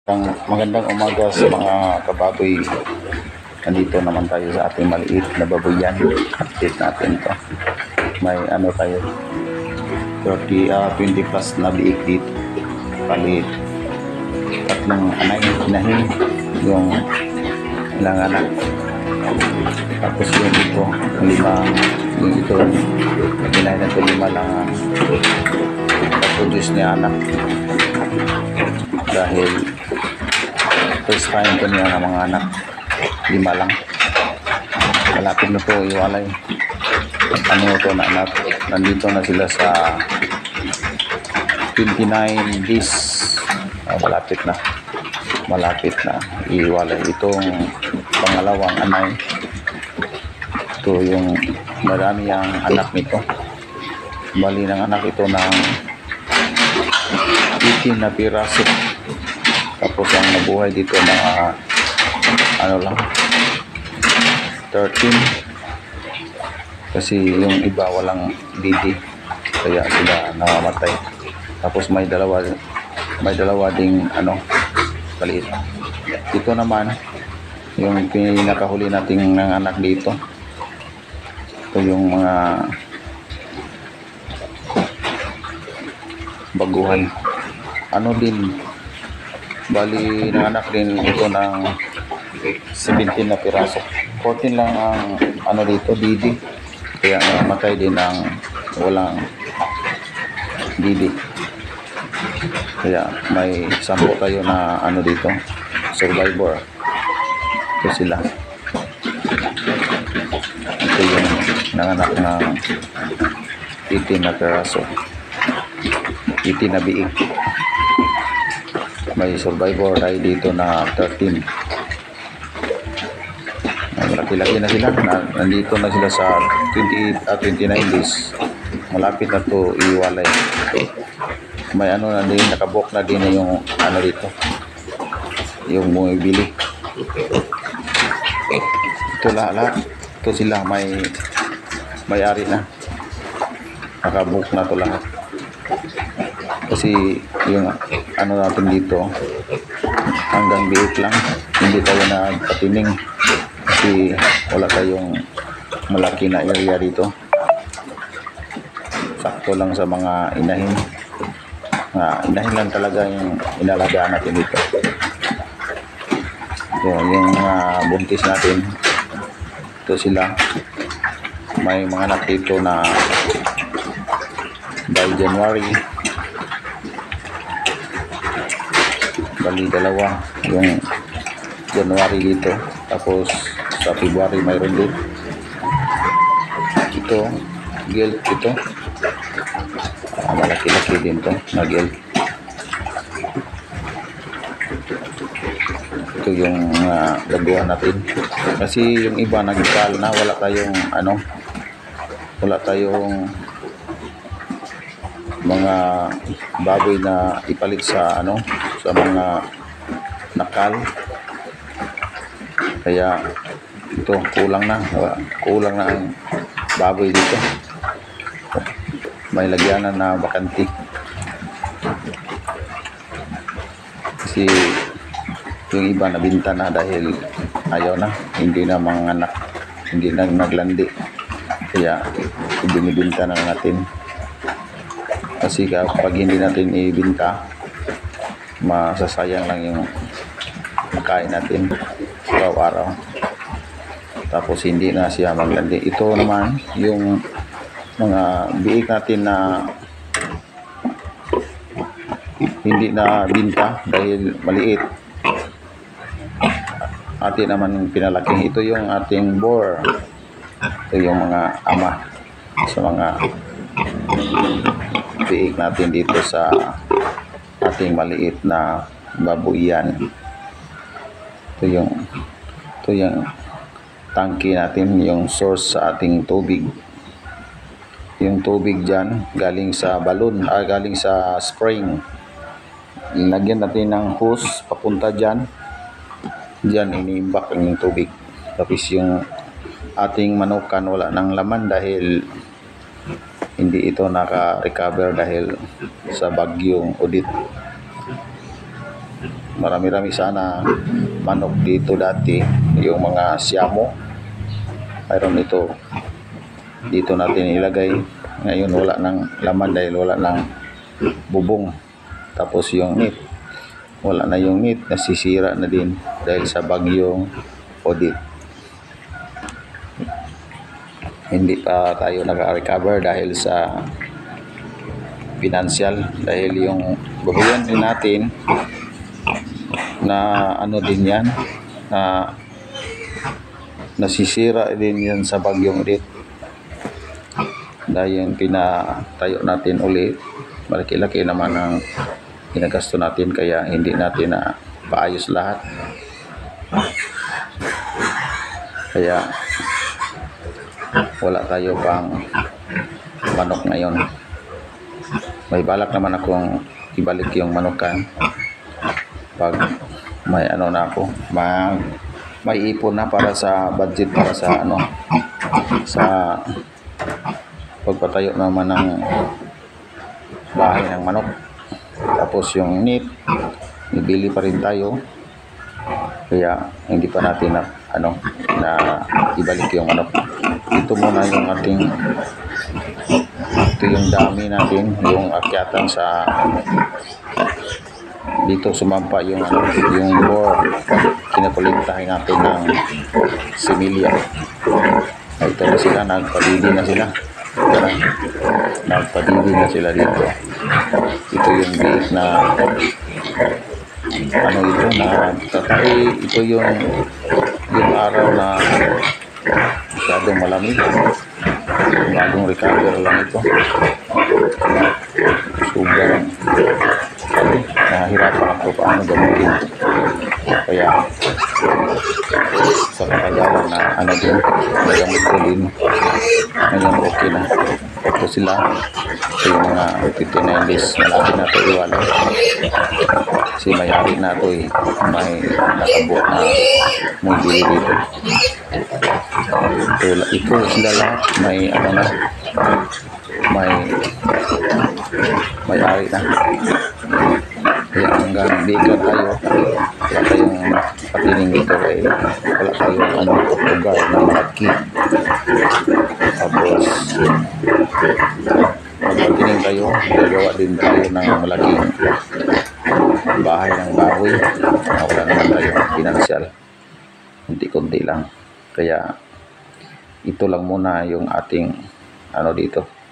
Magandang umaga sa mga kababoy. Nandito naman tayo sa ating maliit na baboyan. Update natin to. May ano tayo 20 plus na biik dito. Palit tatlong inahin yung ilang anak. Tapos yung ito yung ito inahin na ito 5 lang ang produce niya anak. Dahil first time ko niya ng mga anak 5 lang. Malapit na po iwalay. Ano ito na anak, nandito na sila sa 29 days. Malapit na iwalay. Itong pangalawang anay, ito yung marami ang anak nito. Bali ng anak ito ng 18 na piraso. Tapos ang nabuhay dito mga ano lang 13, kasi yung iba walang didi kaya sila namamatay. Tapos may dalawa ding ano kaliit. Ito naman yung pinakahuli nating ng anak dito. Ito yung mga baguhan, ano din, bali nanganak din ito ng 17 na piraso. 14 lang ang ano dito didi, kaya namatay din ang walang didi. Kaya may 10 tayo na ano dito survivor. Ito sila, ito yung nanganak ng 18 na piraso, 18 na biik. May survivor tayo dito na 13. Malaki-laki na sila. Nandito na sila sa 29 days. Malapit na to iwalay. May ano na din, nakabok na din yung ano dito, yung bumibili. Ito lahat. Ito sila may-ari na. Nakabok na to lahat. Kasi yung ano natin dito hanggang biik lang, hindi tayo nagpatining kasi wala tayong malaki na area dito. Sakto lang sa mga inahin. Inahin lang talaga yung inalagaan natin dito. So, yung buntis natin, ito sila. May mga anak dito na by January, bali dalawa yung January dito, tapos sa February mayroon din. Ito gilt, ito malaki-laki din to na gilt. Ito yung baguhan natin, kasi yung iba nagkal na, wala tayong mga baboy na ipalit sa sa mga nakal. Kaya ito kulang na ang baboy dito. May lagyanan na bakanti kasi yung iba nabinta na dahil ayaw na, hindi na manganak, hindi na naglandi, kaya binibinta na natin. Kasi kapag hindi natin ibinta, masasayang lang yung makain natin araw-araw. Tapos hindi na siya maglandi. Ito naman yung mga biik natin na hindi na binta dahil maliit. Atin naman pinalaki. Ito yung ating boar. Ito yung mga ama sa mga biik natin dito sa ating maliit na babuyan. Ito yung tangke natin, yung source sa ating tubig. Yung tubig dyan galing sa balon, galing sa spring. Lagyan natin ng hose papunta dyan iniimbak yung tubig. Tapos yung ating manukan wala ng laman dahil hindi ito naka-recover dahil sa bagyong Odette. marami-rami sana manok dito dati, yung mga siyamo. Mayroon ito. Dito natin ilagay. Ngayon wala nang laman dahil wala nang bubong. Tapos yung meat, wala na yung meat, nasisira na din dahil sa bagyong Odette. Hindi pa tayo naka-recover dahil sa financial, dahil yung babuyan din natin na ano din yan, na nasisira din yan sa bagyong Odette. Dahil yung pinatayo natin ulit, malaki-laki naman ang ginagasto natin, kaya hindi natin na paayos lahat. Kaya wala tayo pang manok ngayon. May balak naman akong ibalik yung manukan pag may ano na ako, may ipon na para sa budget, para sa ano, sa pagpatayo naman ng bahay ng manok. Tapos yung meat, ibili pa rin tayo, kaya hindi pa natin na ano, na ibalik yung manok. Ito muna yung ating, ito yung dami natin, yung akyatan sa dito sumampa yung ano, yung bore, kinakulintahin natin ng similya. Ito na sila, nagpadidi na sila. Nagpadidi na sila dito. Ito yung biik na ano, ito na tatay. Ito yung araw na masyadong malamig. Bagong recover lang ito. Sobrang nahihirapan ako paano gamitin. Kaya sa katagalan na ano din, nagamit ko din. Ngayon okay na. Ito sila. Ito yung mga 59 days. Malapit na ito iwala. Kasi may-ari na ito eh. May nakabuo na may bili dito. Ito sila lahat. May ano na. May-ari na. Kaya hanggang di ka tayo, wala tayong patining dito, kaya wala tayong ano, lugar na malaki. Tapos magpatining tayo, gagawa din tayo ng malaking bahay ng baboy. Wala naman tayong financial, kunti-kunti lang. Kaya ito lang muna yung ating ano dito.